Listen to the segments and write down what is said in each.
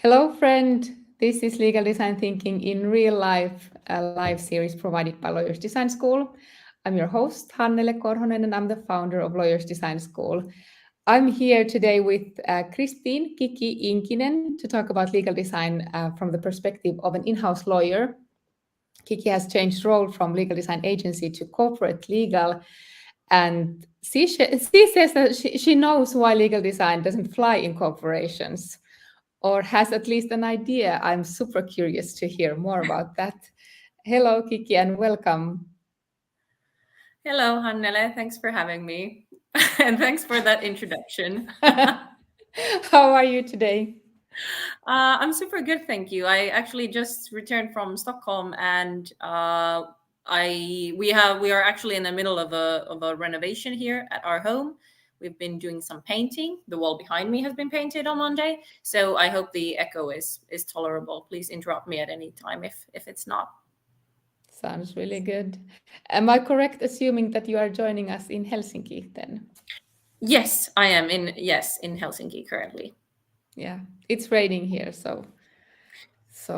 Hello, friend. This is Legal Design Thinking in Real Life, a live series provided by Lawyers Design School. I'm your host, Hannele Korhonen, and I'm the founder of Lawyers Design School. I'm here today with Christine Kiki Inkinen to talk about legal design from the perspective of an in-house lawyer. Kiki has changed role from legal design agency to corporate legal, and she says that she knows why legal design doesn't fly in corporations, or has at least an idea. I'm super curious to hear more about that. Hello, Kiki, and welcome. Hello, Hannele. Thanks for having me. And thanks for that introduction. How are you today? I'm super good, thank you. I actually just returned from Stockholm, and we are actually in the middle of a renovation here at our home. We've been doing some painting. The wall behind me has been painted on Monday, so I hope the echo is tolerable. Please interrupt me at any time if it's not. Sounds really good. Am I correct assuming that you are joining us in Helsinki then? Yes, I am in Helsinki currently. Yeah, it's raining here, so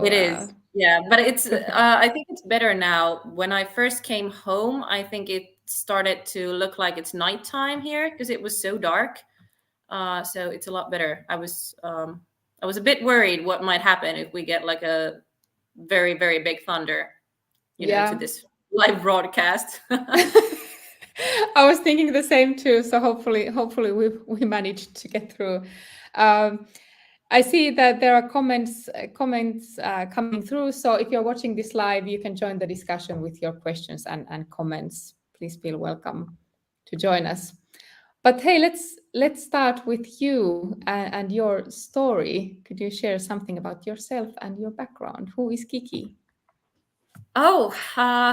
It is, yeah, but it's. perfect. I think it's better now. When I first came home, I think it started to look like it's nighttime here because it was so dark. So it's a lot better. I was a bit worried what might happen if we get like a very very big thunder, to Yeah. this live broadcast. I was thinking the same too. So hopefully we managed to get through. Um, I see that there are comments coming through. So if you're watching this live, you can join the discussion with your questions and comments. Please feel welcome to join us. But hey, let's start with you and your story. Could you share something about yourself and your background? Who is Kiki? Oh,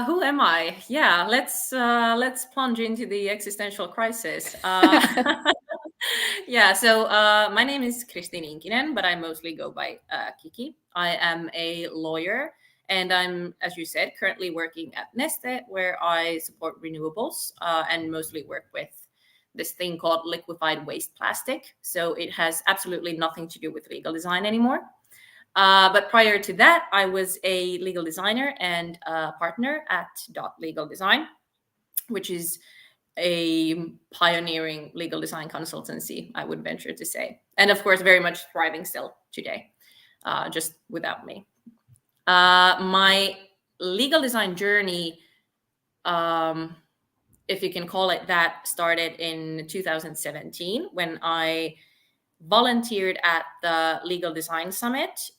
who am I? Yeah, let's plunge into the existential crisis. Yeah, so my name is Christine Inkinen, but I mostly go by Kiki. I am a lawyer, and I'm, as you said, currently working at Neste, where I support renewables and mostly work with this thing called liquefied waste plastic. So it has absolutely nothing to do with legal design anymore. But prior to that, I was a legal designer and a partner at Dot Legal Design, which is a pioneering legal design consultancy, I would venture to say. And of course, very much thriving still today, just without me. My legal design journey, um, if you can call it that, started in 2017 when I volunteered at the Legal Design Summit.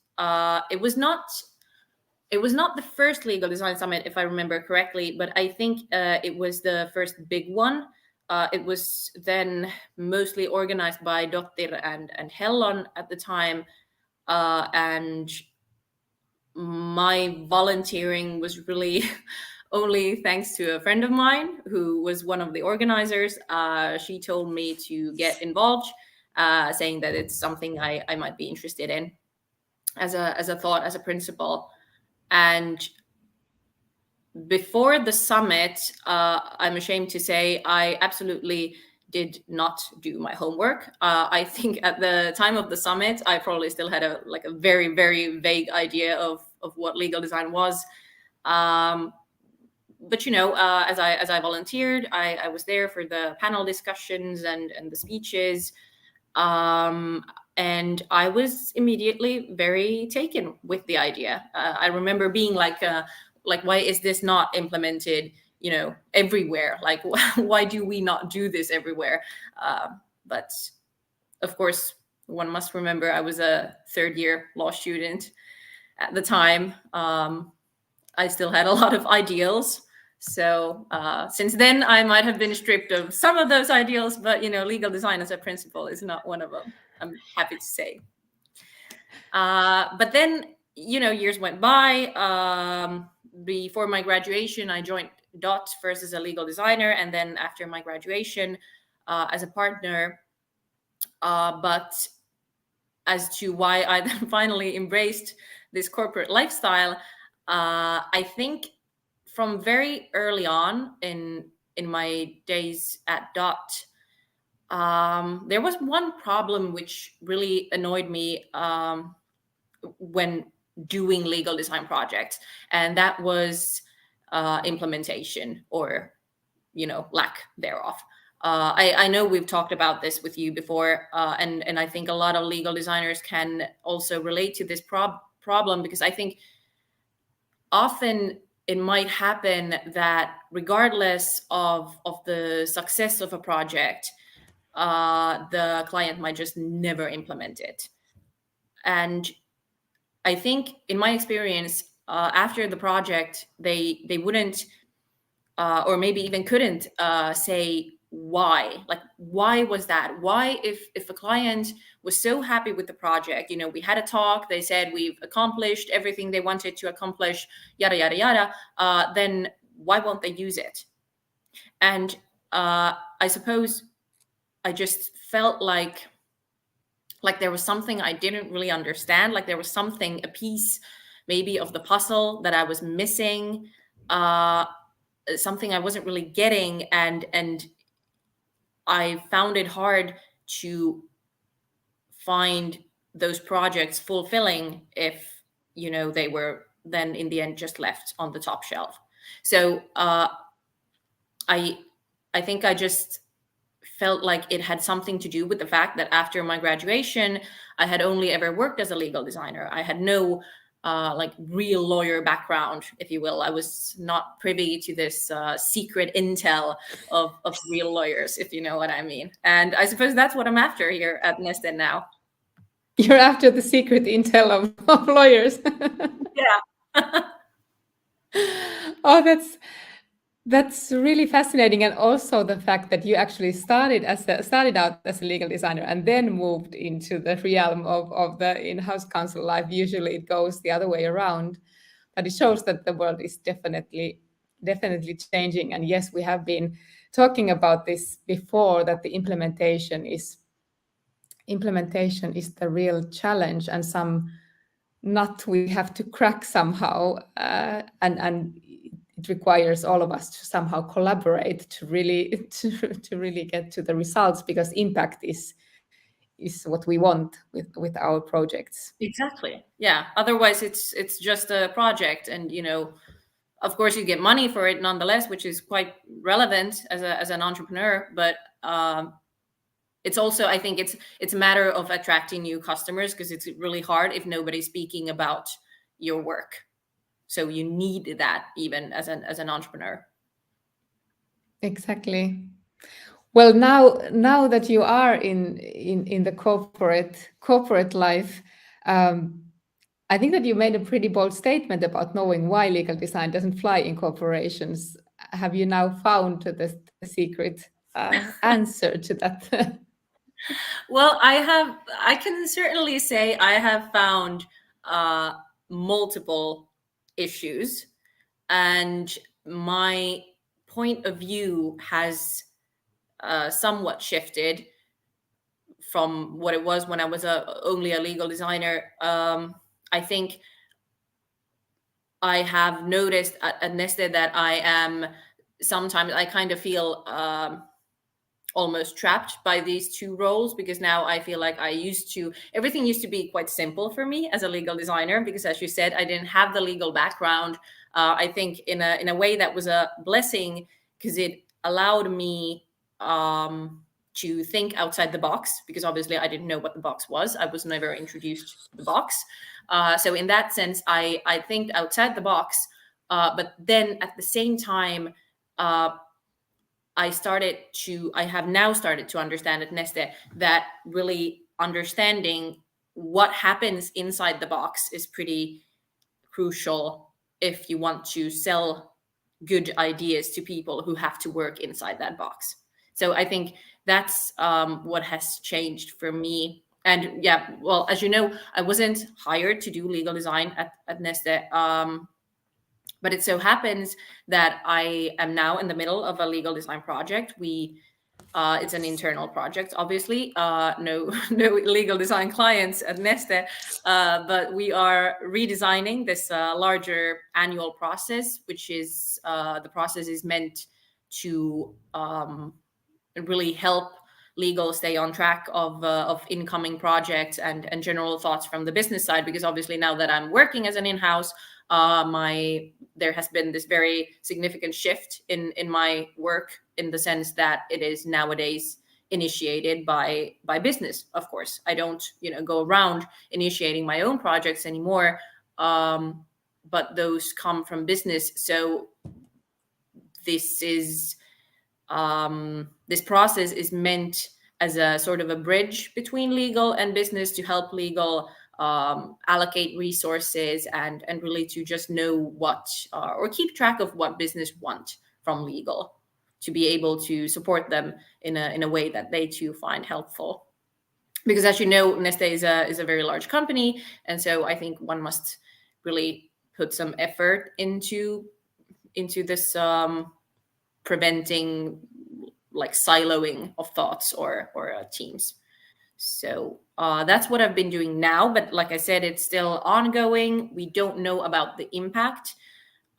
It was not the first legal design summit, if I remember correctly, but I think it was the first big one. It was then mostly organized by Dottir and Hellon at the time, and my volunteering was really only thanks to a friend of mine who was one of the organizers. She told me to get involved, saying that it's something I might be interested in as a thought, as a principle. And before the summit, I'm ashamed to say I absolutely did not do my homework. I think at the time of the summit, I probably still had a very very vague idea of what legal design was. Um, but as I volunteered, I was there for the panel discussions and the speeches. Um, and I was immediately very taken with the idea. I remember being like, why is this not implemented, everywhere? Like, why do we not do this everywhere? But of course, one must remember I was a third year law student at the time. I still had a lot of ideals. So since then, I might have been stripped of some of those ideals, but legal design as a principle is not one of them. I'm happy to say. But then, years went by. Before my graduation, I joined Dot first as a legal designer, and then after my graduation, as a partner. But as to why I then finally embraced this corporate lifestyle, I think from very early on in my days at Dot, there was one problem which really annoyed me. when doing legal design projects, and that was implementation, or lack thereof. I know we've talked about this with you before, and I think a lot of legal designers can also relate to this problem, because I think often it might happen that regardless of the success of a project, the client might just never implement it. And I think in my experience, after the project, they wouldn't, or maybe even couldn't say why. Like, why was that? Why, if a client was so happy with the project, we had a talk, they said we've accomplished everything they wanted to accomplish, yada yada yada, then why won't they use it? And I suppose I just felt like there was something I didn't really understand, like there was something, a piece maybe of the puzzle that I was missing, something I wasn't really getting, and I found it hard to find those projects fulfilling if they were then in the end just left on the top shelf. So I think I just felt like it had something to do with the fact that after my graduation, I had only ever worked as a legal designer. I had no real lawyer background, if you will. I was not privy to this secret intel of real lawyers, if you know what I mean. And I suppose that's what I'm after here at Neste now. You're after the secret intel of lawyers. Yeah. Oh, that's really fascinating, and also the fact that you actually started out as a legal designer and then moved into the realm of the in-house counsel life. Usually, it goes the other way around, but it shows that the world is definitely changing. And yes, we have been talking about this before, that the implementation is the real challenge, and some nut we have to crack somehow, and it requires all of us to somehow collaborate to really get to the results, because impact is what we want with our projects. Exactly. Yeah. Otherwise, it's just a project, and of course you get money for it nonetheless, which is quite relevant as an entrepreneur. But it's also, I think it's a matter of attracting new customers, because it's really hard if nobody's speaking about your work. So you need that even as an entrepreneur. Exactly. Well, now that you are in the corporate life, I think that you made a pretty bold statement about knowing why legal design doesn't fly in corporations. Have you now found the secret answer to that? Well, I can certainly say I have found multiple issues, and my point of view has somewhat shifted from what it was when I was only a legal designer. I think I have noticed at Neste that sometimes I kind of feel almost trapped by these two roles, because now I feel like everything used to be quite simple for me as a legal designer, because as you said, I didn't have the legal background. I think in a way that was a blessing, because it allowed me to think outside the box, because obviously I didn't know what the box was. I was never introduced to the box. So in that sense, I think outside the box, but then at the same time, I have now started to understand at Neste that really understanding what happens inside the box is pretty crucial if you want to sell good ideas to people who have to work inside that box. So I think that's what has changed for me. And yeah, well, as you know, I wasn't hired to do legal design at Neste. But it so happens that I am now in the middle of a legal design project. It's an internal project, obviously. No legal design clients at Neste, but we are redesigning this larger annual process, which is the process is meant to really help legal stay on track of incoming projects and general thoughts from the business side, because obviously now that I'm working as an in-house, there has been this very significant shift in my work, in the sense that it is nowadays initiated by business. Of course, I don't go around initiating my own projects anymore, but those come from business. So this process is meant as a sort of a bridge between legal and business, to help legal allocate resources and really to just know what or keep track of what business want from legal, to be able to support them in a way that they too find helpful. Because as you know, Neste is a very large company, and so I think one must really put some effort into this, preventing like siloing of thoughts or teams. So that's what I've been doing now. But like I said, it's still ongoing. We don't know about the impact.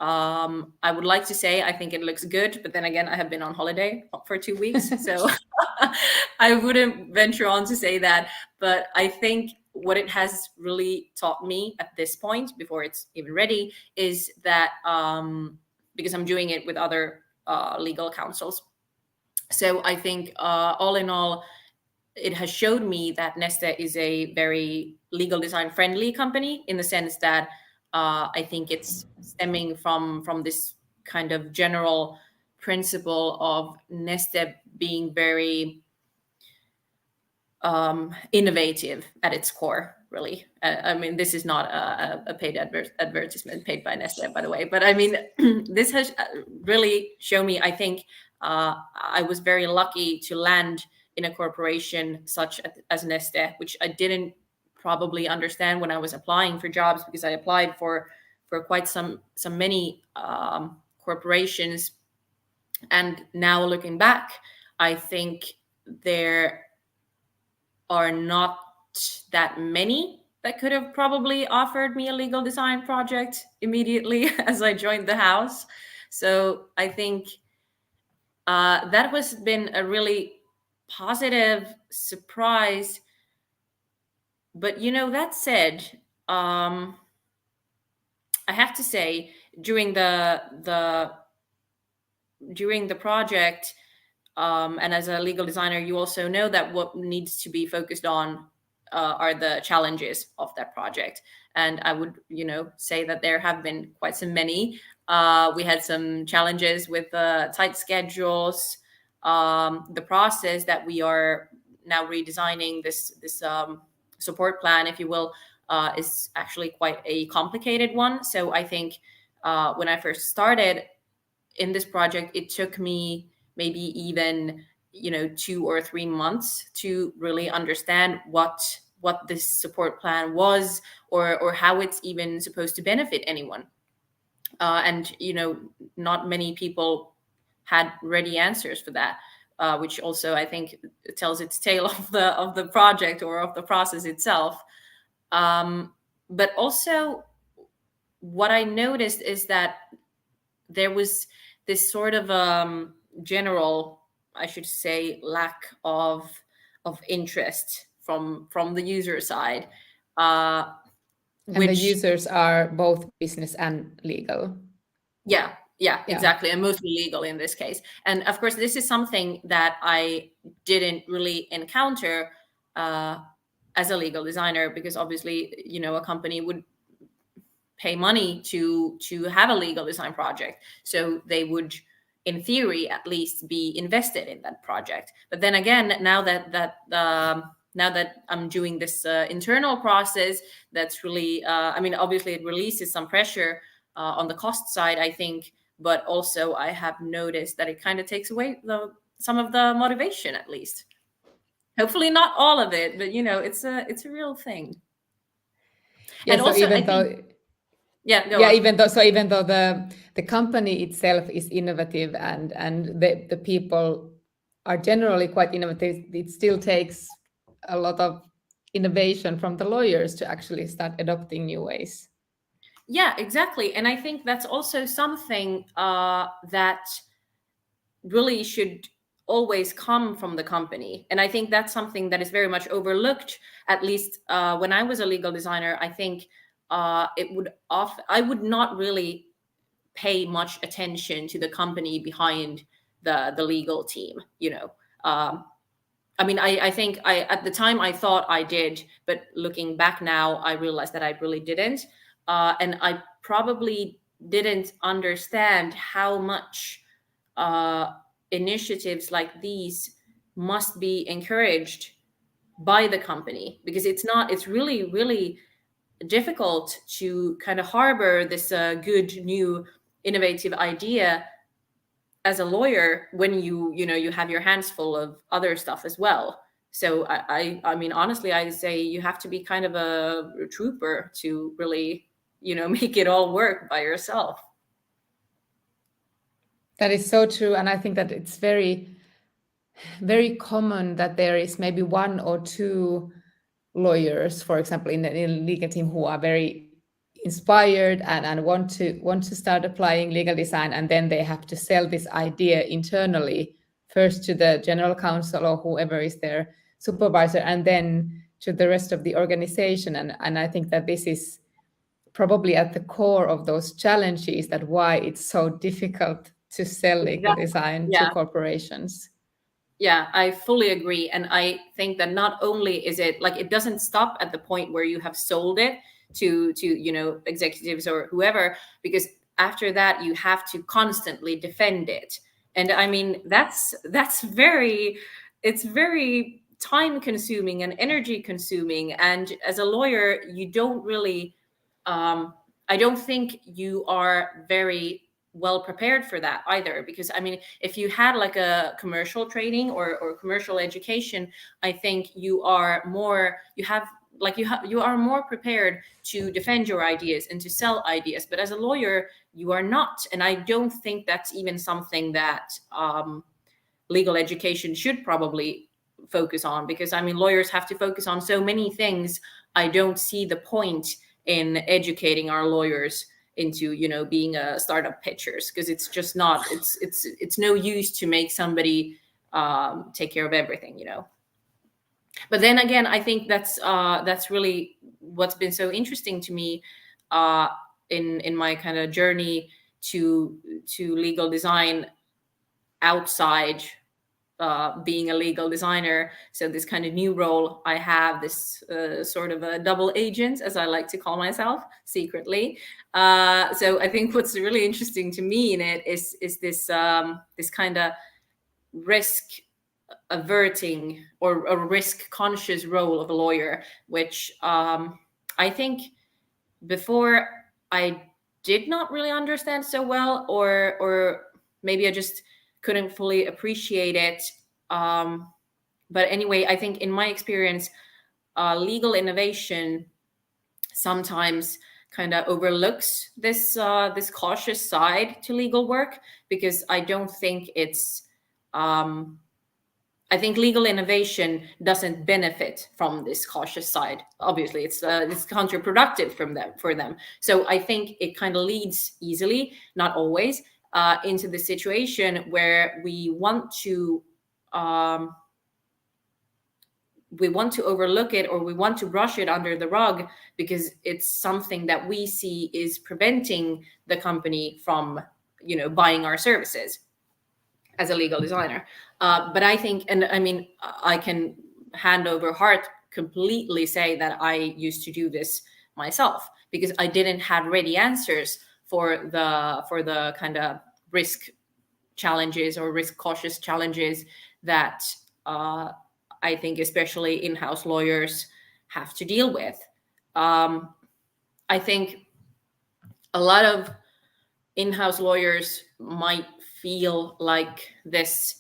I would like to say I think it looks good, but then again, I have been on holiday for 2 weeks, so I wouldn't venture on to say that. But I think what it has really taught me at this point, before it's even ready, is that because I'm doing it with other legal counsels. So I think all in all, it has showed me that Neste is a very legal design friendly company, in the sense that I think it's stemming from this kind of general principle of Neste being very innovative at its core, really. I mean, this is not a paid advertisement paid by Neste, by the way, but I mean, this has really shown me, I think I was very lucky to land in a corporation such as Neste, which I didn't probably understand when I was applying for jobs, because I applied for quite some many corporations. And now looking back, I think there are not that many that could have probably offered me a legal design project immediately as I joined the house. So I think that has been a really positive surprise. But that said, I have to say, during the project, and as a legal designer, you also know that what needs to be focused on are the challenges of that project. And I would, say that there have been quite so many. We had some challenges with tight schedules. The process that we are now redesigning, this support plan, if you will, is actually quite a complicated one. So I think when I first started in this project, it took me maybe even 2 or 3 months to really understand what this support plan was, or how it's even supposed to benefit anyone. And not many people had ready answers for that, which also I think tells its tale of the project or of the process itself. But also, what I noticed is that there was this sort of general, I should say, lack of interest from the user side. And the users are both business and legal. Yeah, exactly. And mostly legal in this case. And of course, this is something that I didn't really encounter as a legal designer, because obviously, a company would pay money to have a legal design project. So they would, in theory, at least be invested in that project. But then again, now that I'm doing this internal process, that's really, obviously it releases some pressure on the cost side, I think, but also I have noticed that it kind of takes away some of the motivation, at least. Hopefully not all of it, but it's a real thing. Yeah, and so also, even I think, though even though the company itself is innovative, and the people are generally quite innovative, it still takes a lot of innovation from the lawyers to actually start adopting new ways. Yeah, exactly. And I think that's also something that really should always come from the company. And I think that's something that is very much overlooked, at least when I was a legal designer. I think I would not really pay much attention to the company behind the legal team, you know. I mean, I think at the time I thought I did, but looking back now, I realized that I really didn't. And I probably didn't understand how much initiatives like these must be encouraged by the company, because it's really, really difficult to kind of harbor this good new innovative idea as a lawyer when you have your hands full of other stuff as well. So I mean, honestly, I say you have to be kind of a trooper to really, make it all work by yourself. That is so true. And I think that it's very, very common that there is maybe one or two lawyers, for example, in the legal team, who are very inspired and want to start applying legal design, and then they have to sell this idea internally, first to the general counsel or whoever is their supervisor, and then to the rest of the organization. And I think that this is probably at the core of those challenges, that why it's so difficult to sell legal design to corporations. Yeah, I fully agree. And I think that not only is it like, it doesn't stop at the point where you have sold it to executives or whoever, because after that you have to constantly defend it. And I mean, it's very time consuming and energy consuming. And as a lawyer, you don't really I don't think you are very well prepared for that either, because I mean, if you had like a commercial training or commercial education, I think you are more prepared to defend your ideas and to sell ideas. But as a lawyer, you are not. And I don't think that's even something that legal education should probably focus on, because I mean, lawyers have to focus on so many things. I don't see the point in educating our lawyers into being a startup pitchers, because it's just not, it's no use to make somebody take care of everything. But then again, I think that's really what's been so interesting to me in my kind of journey to legal design outside being a legal designer. So this kind of new role I have, this sort of a double agent, as I like to call myself secretly. So I think what's really interesting to me in it is this this kind of risk averting or a risk conscious role of a lawyer, which I think before I did not really understand so well, or maybe I just couldn't fully appreciate it. But anyway, I think in my experience, legal innovation sometimes kind of overlooks this cautious side to legal work, because I don't think it's I think legal innovation doesn't benefit from this cautious side. Obviously, it's counterproductive for them. So I think it kind of leads easily, not always, into the situation where we want to overlook it, or we want to brush it under the rug, because it's something that we see is preventing the company from buying our services as a legal designer. But I think, and I mean, I can hand over heart completely say that I used to do this myself, because I didn't have ready answers for the kind of risk challenges or risk cautious challenges that I think especially in-house lawyers have to deal with. I think a lot of in-house lawyers might feel like this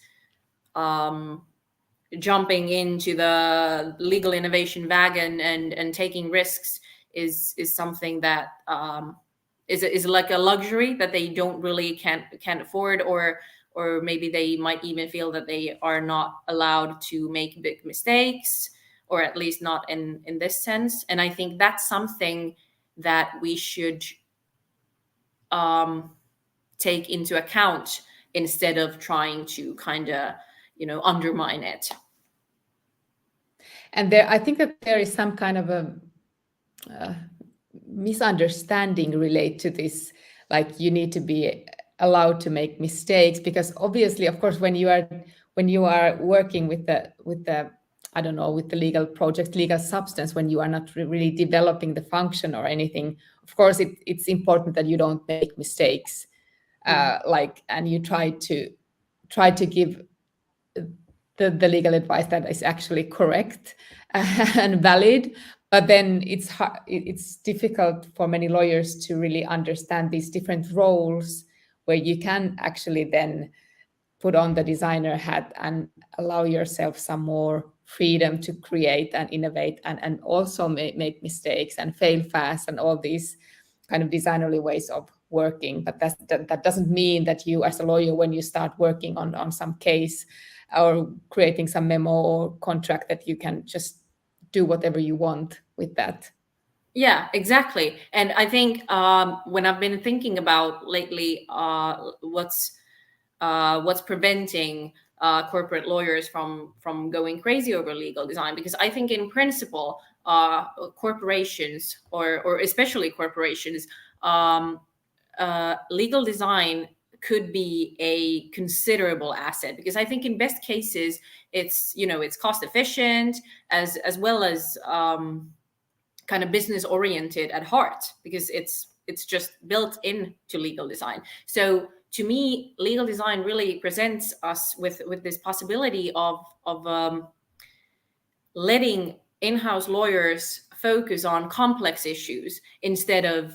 jumping into the legal innovation wagon and taking risks is something that is like a luxury that they don't really can't afford, or maybe they might even feel that they are not allowed to make big mistakes, or at least not in this sense. And I think that's something that we should take into account, instead of trying to kind of undermine it. And I think that there is some kind of a misunderstanding related to this, like you need to be allowed to make mistakes, because obviously, of course, when you are working with the I don't know, with the legal project, legal substance, when you are not really developing the function or anything, of course it's important that you don't make mistakes, and you try to give the legal advice that is actually correct and valid. But then it's difficult for many lawyers to really understand these different roles, where you can actually then put on the designer hat and allow yourself some more freedom to create and innovate, and also make mistakes and fail fast, and all these kind of designerly ways of working. But that doesn't mean that you as a lawyer, when you start working on some case or creating some memo or contract, that you can just do whatever you want with that. Yeah, exactly. And I think when I've been thinking about lately, what's preventing corporate lawyers from going crazy over legal design, because I think in principle, corporations or especially corporations, legal design could be a considerable asset, because I think in best cases it's it's cost efficient, as well as kind of business oriented at heart, because it's just built into legal design. So to me, legal design really presents us with this possibility of letting in-house lawyers focus on complex issues instead of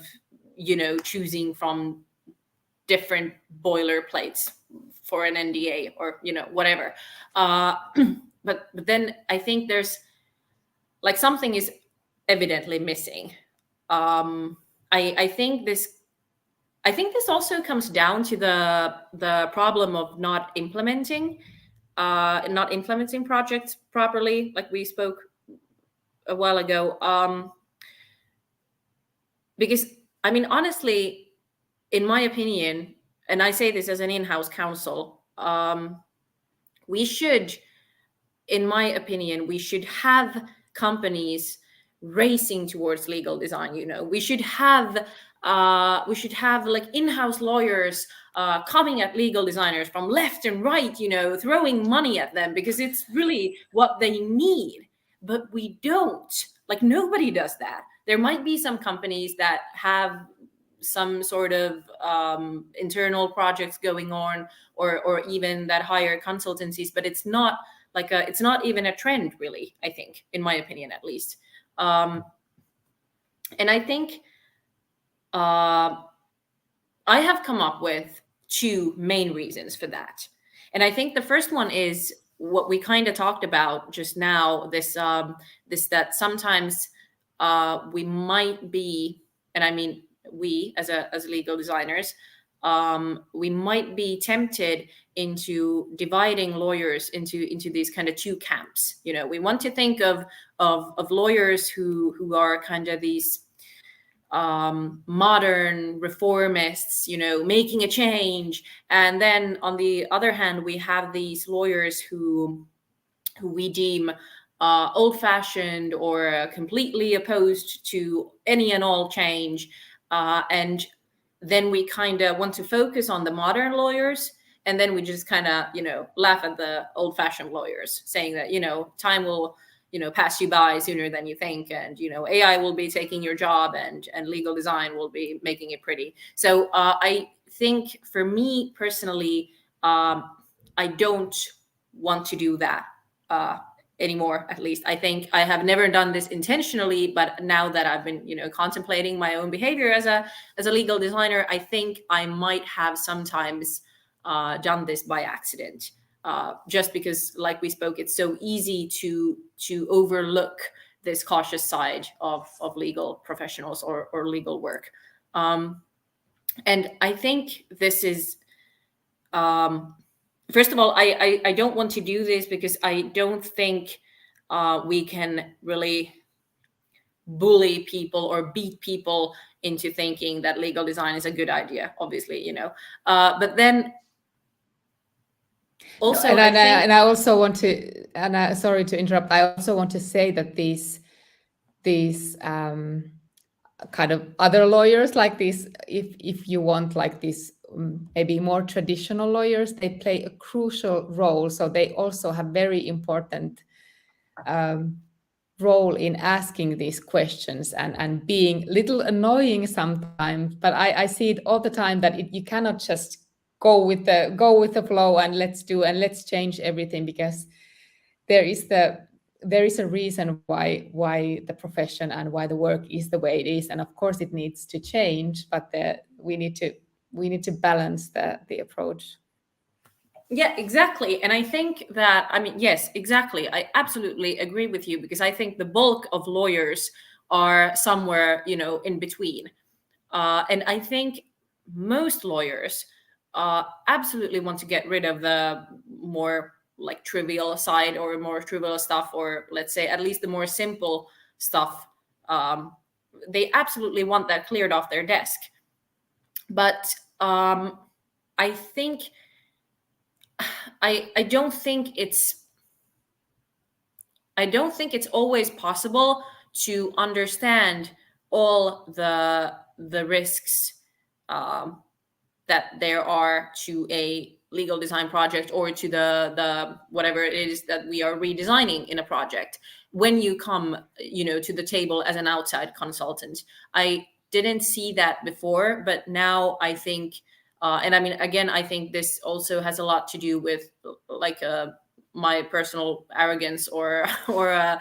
choosing from different boilerplates for an NDA or whatever. But then I think there's like something is evidently missing. I think this also comes down to the problem of not implementing projects properly, like we spoke a while ago. Because I mean, honestly, in my opinion, and I say this as an in-house counsel, we should, in my opinion, we should have companies racing towards legal design. We should have like in-house lawyers coming at legal designers from left and right, throwing money at them, because it's really what they need. But we don't. Like, nobody does that. There might be some companies that have some sort of internal projects going on, or even that hire consultancies, but it's not like it's not even a trend, really, I think, in my opinion, at least. And I think I have come up with two main reasons for that. And I think the first one is what we kind of talked about just now, this that sometimes we might be, and I mean we as legal designers, we might be tempted into dividing lawyers into these kind of two camps. We want to think of lawyers who are kind of these modern reformists, making a change. And then on the other hand, we have these lawyers who we deem old-fashioned or completely opposed to any and all change. And then we kind of want to focus on the modern lawyers, and then we just kind of laugh at the old-fashioned lawyers, saying that time will pass you by sooner than you think, and AI will be taking your job, and legal design will be making it pretty. So I think, for me personally, I don't want to do that anymore. At least I think I have never done this intentionally, but now that I've been contemplating my own behavior as a legal designer, I think I might have sometimes done this by accident, just because, like we spoke, it's so easy to overlook this cautious side of legal professionals or legal work. And I think this is first of all, I don't want to do this because I don't think we can really bully people or beat people into thinking that legal design is a good idea, obviously, but then. Also, and I think, I also want to, and sorry to interrupt, I also want to say that these kind of other lawyers, like these, if you want, like these maybe more traditional lawyers, they play a crucial role. So they also have very important role in asking these questions and being little annoying sometimes. But I see it all the time that you cannot just go with the flow and let's change everything, because there is a reason why the profession and why the work is the way it is, and of course it needs to change, but we need to balance the approach. yeah, exactly. And I think that, I mean, yes, exactly. I absolutely agree with you, because I think the bulk of lawyers are somewhere, in between. And I think most lawyers absolutely want to get rid of the more like trivial side, or more trivial stuff, or let's say at least the more simple stuff. They absolutely want that cleared off their desk. But I think I don't think it's always possible to understand all the risks that there are to a legal design project, or to the whatever it is that we are redesigning in a project, when you come to the table as an outside consultant. I didn't see that before, but now I think, and I mean, again, I think this also has a lot to do with like my personal arrogance, or or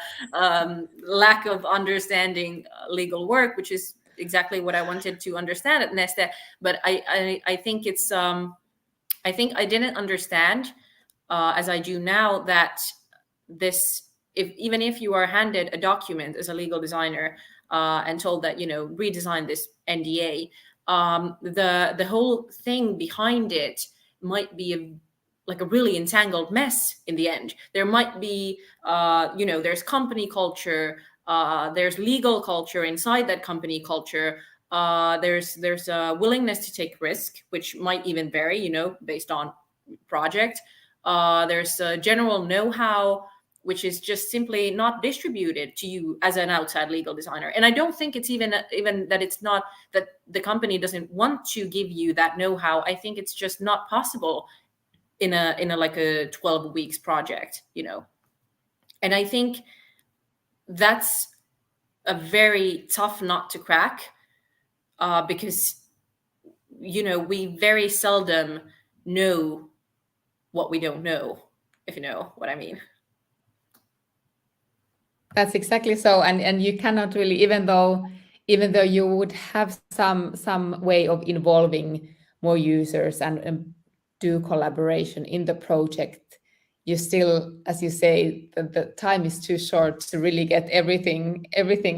lack of understanding legal work, which is exactly what I wanted to understand at Neste. But I think it's I think I didn't understand as I do now, that this, if even if you are handed a document as a legal designer and told that redesign this NDA, the whole thing behind it might be like a really entangled mess in the end. There might be there's company culture, there's legal culture inside that company culture. There's a willingness to take risk, which might even vary, based on project. There's a general know-how, which is just simply not distributed to you as an outside legal designer. And I don't think it's even that it's not that the company doesn't want to give you that know-how. I think it's just not possible in a like a 12 weeks project. And I think that's a very tough nut to crack, because we very seldom know what we don't know, if you know what I mean. That's exactly so. And you cannot really, even though you would have some way of involving more users and do collaboration in the project, you still, as you say, the time is too short to really get everything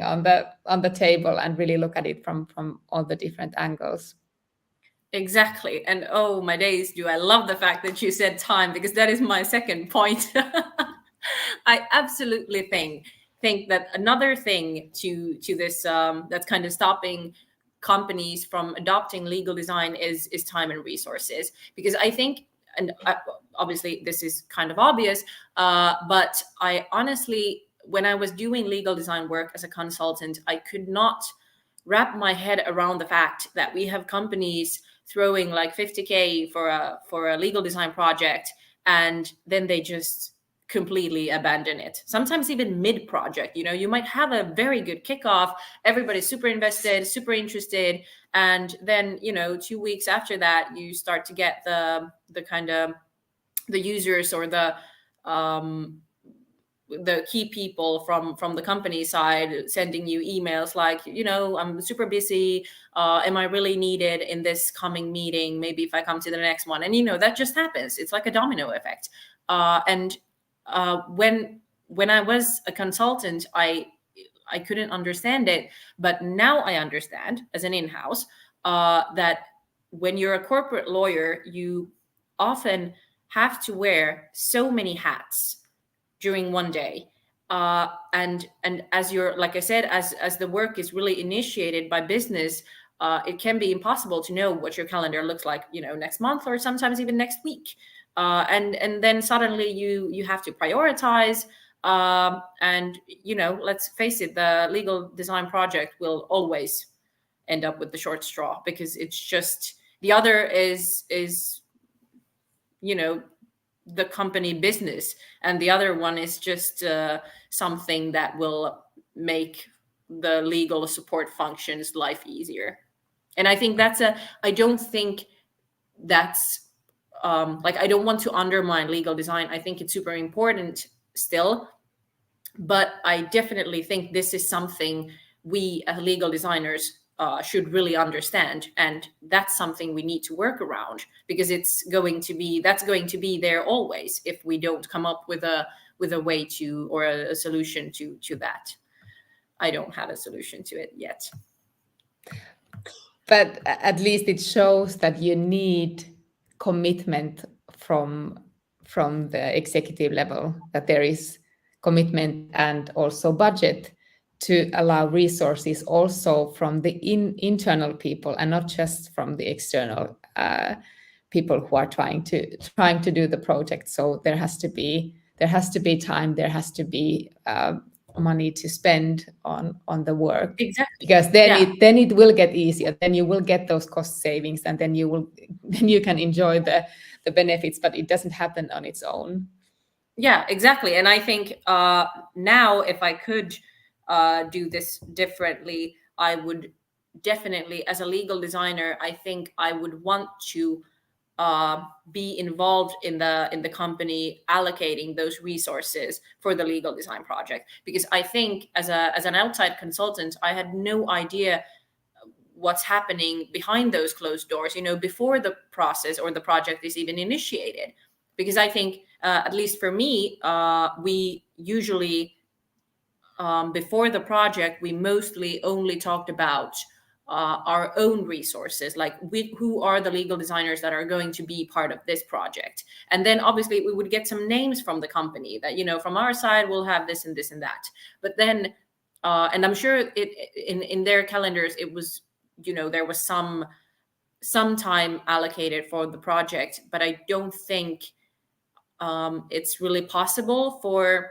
on the table and really look at it from all the different angles. Exactly. And oh my days, do I love the fact that you said time, because that is my second point. I absolutely think that another thing to this that's kind of stopping companies from adopting legal design is time and resources. Because I think, and obviously this is kind of obvious, but I honestly, when I was doing legal design work as a consultant, I could not wrap my head around the fact that we have companies throwing like 50K for a legal design project, and then they just completely abandon it. Sometimes even mid project, you might have a very good kickoff, everybody's super invested, super interested, and then 2 weeks after that you start to get the kind of the users, or the key people from the company side sending you emails like, I'm super busy, am I really needed in this coming meeting, maybe if I come to the next one. And that just happens. It's like a domino effect. And when I was a consultant, I couldn't understand it, but now I understand as an in-house that when you're a corporate lawyer, you often have to wear so many hats during one day, and as you're, like I said, as the work is really initiated by business, it can be impossible to know what your calendar looks like next month, or sometimes even next week. and then suddenly you have to prioritize. And let's face it, the legal design project will always end up with the short straw, because it's just the other is the company business, and the other one is just something that will make the legal support functions life easier. And I think I don't think that's I don't want to undermine legal design. I think it's super important still, but I definitely think this is something we as legal designers should really understand, and that's something we need to work around, because that's going to be there always if we don't come up with a way to, or a solution to that. I don't have a solution to it yet. But at least it shows that you need commitment from the executive level, that there is commitment and also budget to allow resources also from the internal people, and not just from the external people who are trying to do the project. So there has to be time, there has to be money to spend on the work. Exactly. Because then it will get easier, then you will get those cost savings, and then you can enjoy the benefits, but it doesn't happen on its own. Yeah, exactly. And I think now, if I could do this differently, I would definitely, as a legal designer, I think I would want to be involved in the company allocating those resources for the legal design project, because I think as an outside consultant, I had no idea what's happening behind those closed doors, before the process or the project is even initiated. Because I think, at least for me, we usually, before the project, we mostly only talked about our own resources, like who are the legal designers that are going to be part of this project. And then obviously we would get some names from the company that, from our side, we'll have this and this and that. But then, and I'm sure in their calendars, it was, there was some time allocated for the project, but I don't think it's really possible for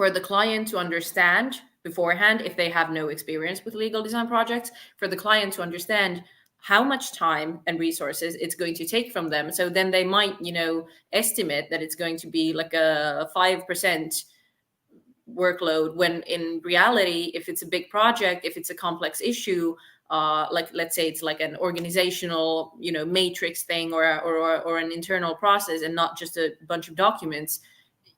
the client to understand beforehand, if they have no experience with legal design projects, for the client to understand how much time and resources it's going to take from them. So then they might, estimate that it's going to be like a 5% workload, when in reality, if it's a big project, if it's a complex issue, like let's say it's like an organizational, matrix thing, or an internal process, and not just a bunch of documents,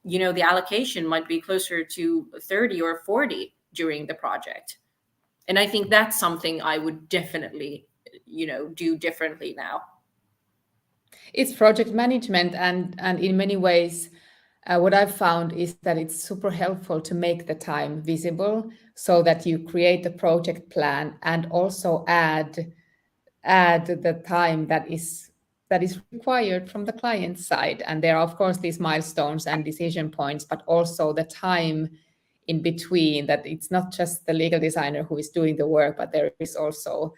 the allocation might be closer to 30 or 40 during the project. And I think that's something I would definitely, do differently now. It's project management, and in many ways, what I've found is that it's super helpful to make the time visible, so that you create a project plan and also add the time that is required from the client side. And there are, of course, these milestones and decision points, but also the time in between, that it's not just the legal designer who is doing the work, but there is also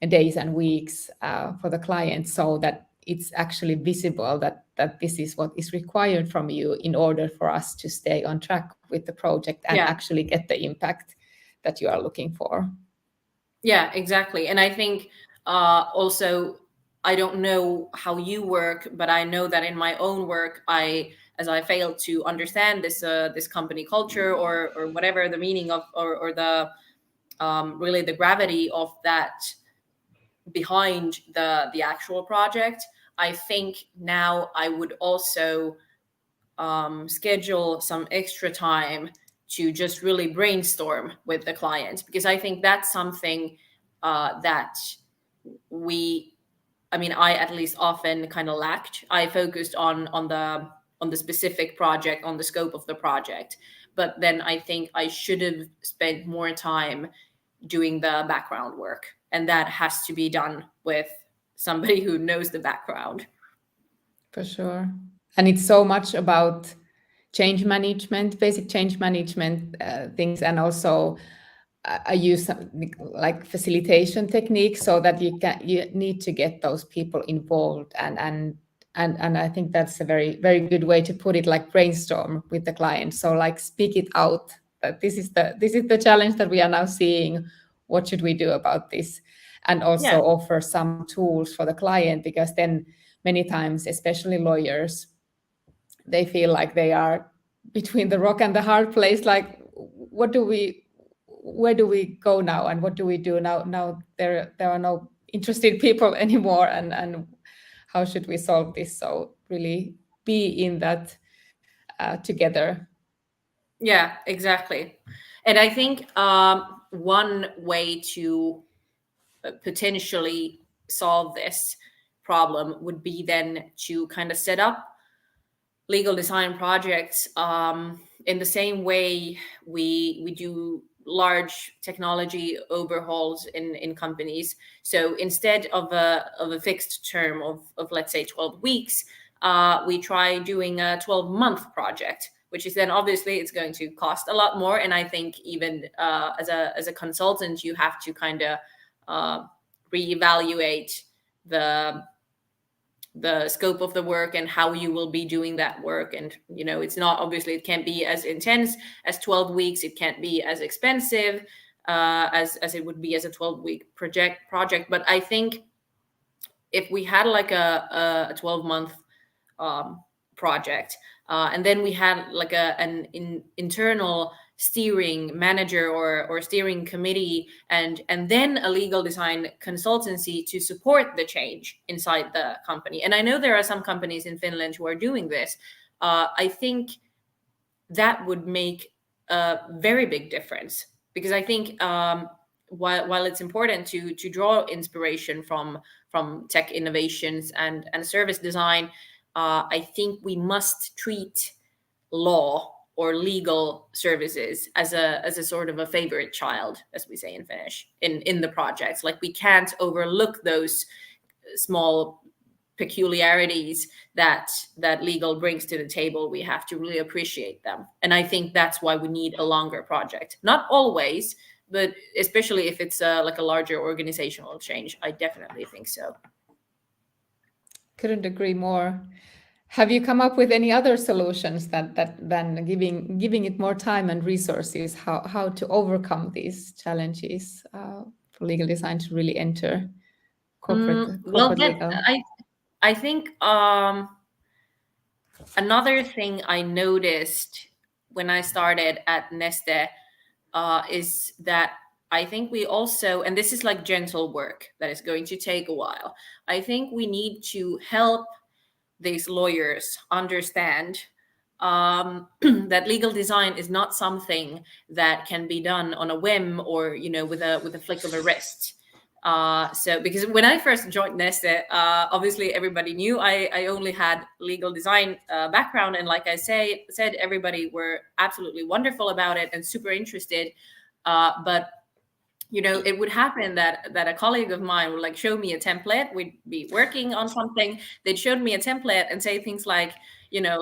days and weeks for the client, so that it's actually visible that this is what is required from you in order for us to stay on track with the project and actually get the impact that you are looking for. Yeah, exactly. And I think also, I don't know how you work, but I know that in my own work, as I failed to understand this company culture, or whatever the meaning of, or the really the gravity of that behind the actual project, I think now I would also schedule some extra time to just really brainstorm with the client, because I think that's something that I at least often kind of lacked. I focused on the specific project, on the scope of the project, but then I think I should have spent more time doing the background work, and that has to be done with somebody who knows the background. For sure. And it's so much about change management, basic change management things, and also I use like facilitation techniques, so that you need to get those people involved and And I think that's a very, very good way to put it, like brainstorm with the client. So like speak it out that this is the challenge that we are now seeing. What should we do about this? And also offer some tools for the client, because then many times, especially lawyers, they feel like they are between the rock and the hard place. Like, where do we go now, and what do we do now? Now there are no interested people anymore, and how should we solve this? So really be in that together. Yeah, exactly. And I think one way to potentially solve this problem would be then to kind of set up legal design projects in the same way we do large technology overhauls in companies. So instead of a fixed term of let's say 12 weeks, we try doing a 12-month project, which is then obviously it's going to cost a lot more. And I think even as a consultant, you have to kind of reevaluate the scope of the work and how you will be doing that work. And it's not, obviously it can't be as intense as 12 weeks, it can't be as expensive as it would be as a 12-week project. But I think if we had like a 12-month project, and then we had like an internal steering manager or steering committee, and then a legal design consultancy to support the change inside the company. And I know there are some companies in Finland who are doing this. I think that would make a very big difference, because I think while it's important to draw inspiration from tech innovations and service design, I think we must treat law or legal services as a sort of a favorite child, as we say in Finnish, in the projects. Like, we can't overlook those small peculiarities that legal brings to the table. We have to really appreciate them. And I think that's why we need a longer project. Not always, but especially if it's like a larger organizational change, I definitely think so. Couldn't agree more. Have you come up with any other solutions that than giving it more time and resources? How to overcome these challenges for legal design to really enter corporate legal? I think another thing I noticed when I started at Neste is that I think we also, and this is like gentle work that is going to take a while, I think we need to help these lawyers understand that legal design is not something that can be done on a whim or with a flick of a wrist. So because when I first joined Neste, obviously everybody knew I only had legal design background, and like I said, everybody were absolutely wonderful about it and super interested. But it would happen that a colleague of mine would like show me a template. We'd be working on something. They'd show me a template and say things like, yeah,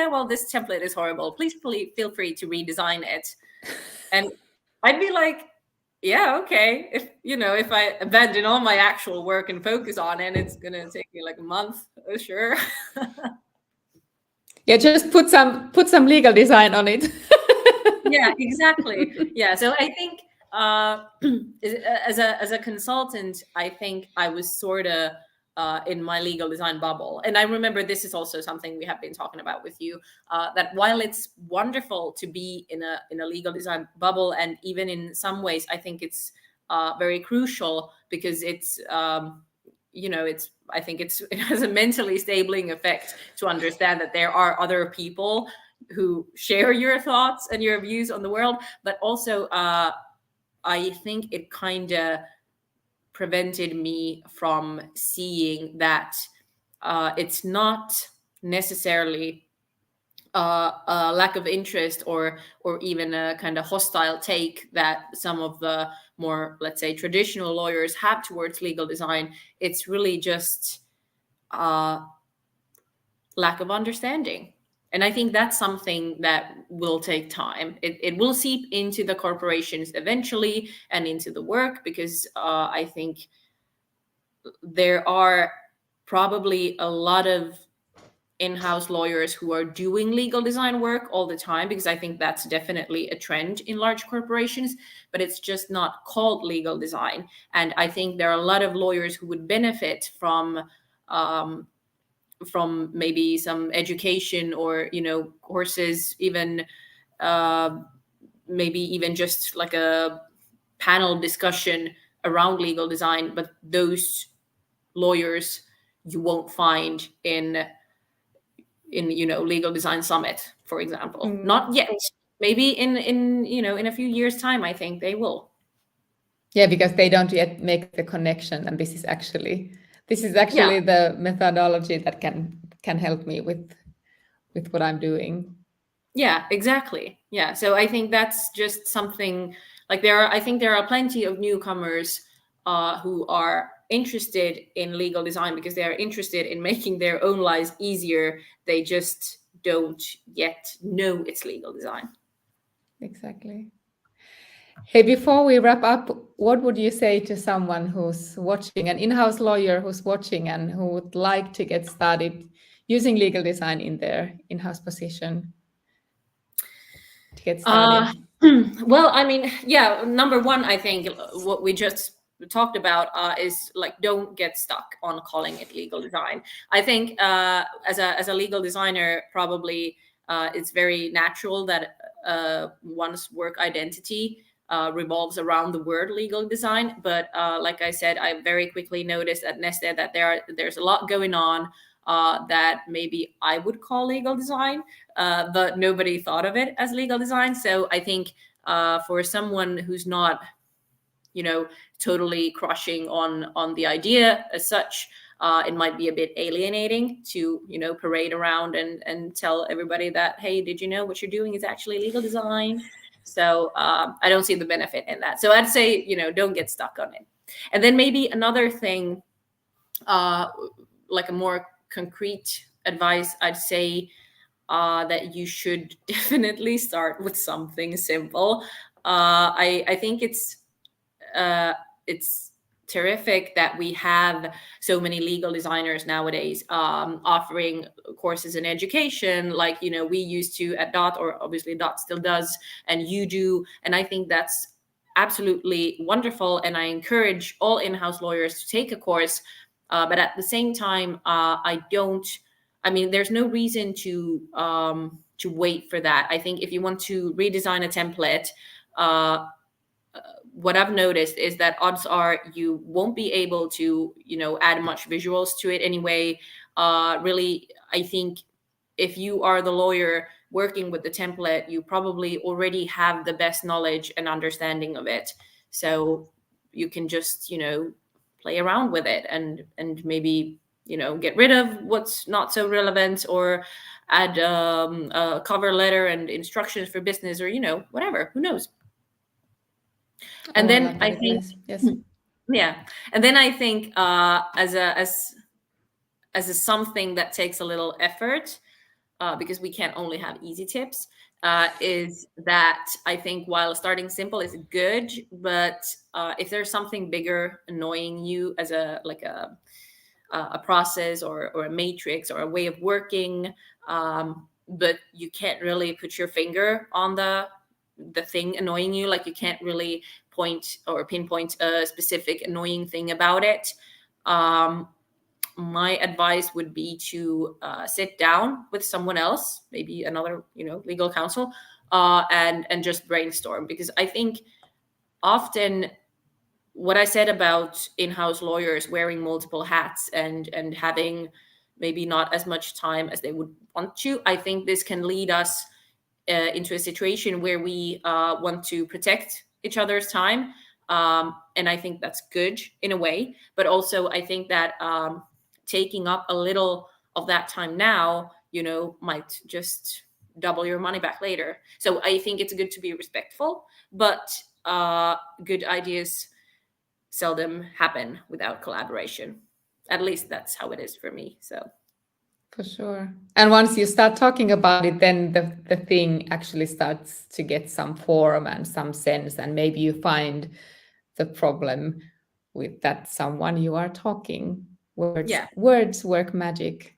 well, this template is horrible. Please feel free to redesign it. And I'd be like, yeah, okay. If I abandon all my actual work and focus on it, it's gonna take me like a month. Sure. Yeah, just put some legal design on it. Yeah, exactly. Yeah, so I think as a consultant, I think I was sort of in my legal design bubble. And I remember this is also something we have been talking about with you, that while it's wonderful to be in a legal design bubble, and even in some ways I think it's very crucial, because it's I think it has a mentally stabling effect to understand that there are other people who share your thoughts and your views on the world. But also I think it kind of prevented me from seeing that it's not necessarily a lack of interest or even a kind of hostile take that some of the more, let's say, traditional lawyers have towards legal design. It's really just lack of understanding. And I think that's something that will take time. It will seep into the corporations eventually and into the work, because I think there are probably a lot of in-house lawyers who are doing legal design work all the time, because I think that's definitely a trend in large corporations, but it's just not called legal design. And I think there are a lot of lawyers who would benefit from maybe some education or courses, even maybe even just like a panel discussion around legal design. But those lawyers you won't find in legal design summit, for example. Not yet. Maybe in a few years time, I think they will. Yeah, because they don't yet make the connection, and this is actually Yeah. the methodology that can help me with what I'm doing. Yeah, exactly. Yeah. So I think that's just something like I think there are plenty of newcomers who are interested in legal design because they are interested in making their own lives easier. They just don't yet know it's legal design. Exactly. Hey, before we wrap up, what would you say to someone who's watching, an in-house lawyer who's watching and who would like to get started using legal design in their in-house position to get started? Well, I mean, yeah, number one, I think what we just talked about is like, don't get stuck on calling it legal design. I think as a legal designer, probably it's very natural that one's work identity revolves around the word legal design. But like I said, I very quickly noticed at Neste that there's a lot going on that maybe I would call legal design, but nobody thought of it as legal design. So I think for someone who's not, totally crushing on the idea as such, it might be a bit alienating to, parade around and tell everybody that, hey, did you know what you're doing is actually legal design? So I don't see the benefit in that. So I'd say, don't get stuck on it. And then maybe another thing, like a more concrete advice, I'd say that you should definitely start with something simple. I think it's terrific that we have so many legal designers nowadays offering courses in education, like we used to at DOT, or obviously DOT still does, and you do. And I think that's absolutely wonderful, and I encourage all in-house lawyers to take a course. But at the same time, there's no reason to wait for that. I think if you want to redesign a template, what I've noticed is that odds are you won't be able to, add much visuals to it anyway. Really, I think if you are the lawyer working with the template, you probably already have the best knowledge and understanding of it. So you can just, play around with it and maybe, get rid of what's not so relevant, or add a cover letter and instructions for business, or, whatever, who knows. And then I think, yes. yeah. And then I think as a something that takes a little effort, because we can't only have easy tips, is that I think while starting simple is good, but if there's something bigger annoying you as a process or a matrix or a way of working, but you can't really put your finger on the thing annoying you, like you can't really point or pinpoint a specific annoying thing about it, my advice would be to sit down with someone else, maybe another legal counsel, and just brainstorm. Because I think often what I said about in-house lawyers wearing multiple hats and having maybe not as much time as they would want to, I think this can lead us into a situation where we want to protect each other's time. And I think that's good in a way. But also, I think that taking up a little of that time now, might just double your money back later. So I think it's good to be respectful, but good ideas seldom happen without collaboration. At least that's how it is for me. So. For sure. And once you start talking about it, then the thing actually starts to get some form and some sense, and maybe you find the problem with that someone you are talking Yeah, words work magic.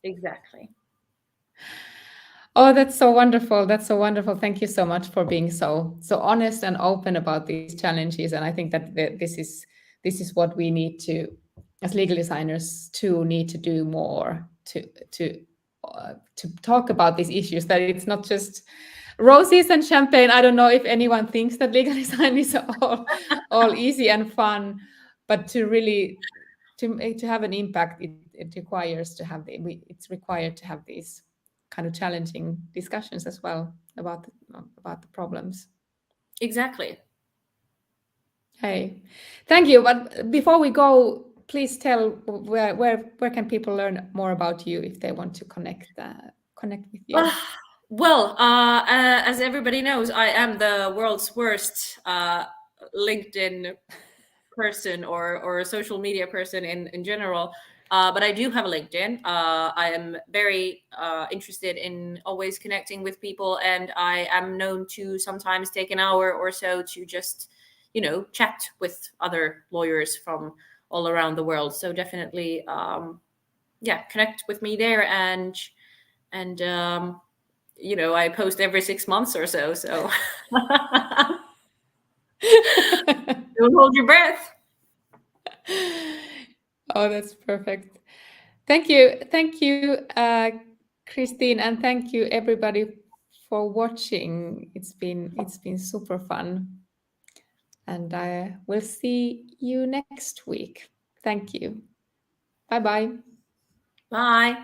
exactly. Oh, that's so wonderful. That's so wonderful. Thank you so much for being so honest and open about these challenges. And I think that this is what we need to, as legal designers, to need to do more to talk about these issues. That it's not just roses and champagne. I don't know if anyone thinks that legal design is all easy and fun, but to really to have an impact, it requires to have it's required to have these kind of challenging discussions as well about the problems. Exactly. Hey, thank you. But before we go, please tell where can people learn more about you if they want to connect with you. Well, as everybody knows, I am the world's worst LinkedIn person or social media person in general. But I do have a LinkedIn. I am very interested in always connecting with people, and I am known to sometimes take an hour or so to just, chat with other lawyers from all around the world. So definitely, connect with me there, and I post every 6 months or so. So don't hold your breath. Oh, that's perfect. Thank you, Christine, and thank you everybody for watching. It's been super fun, and I will see you next week. Thank you. Bye bye. Bye.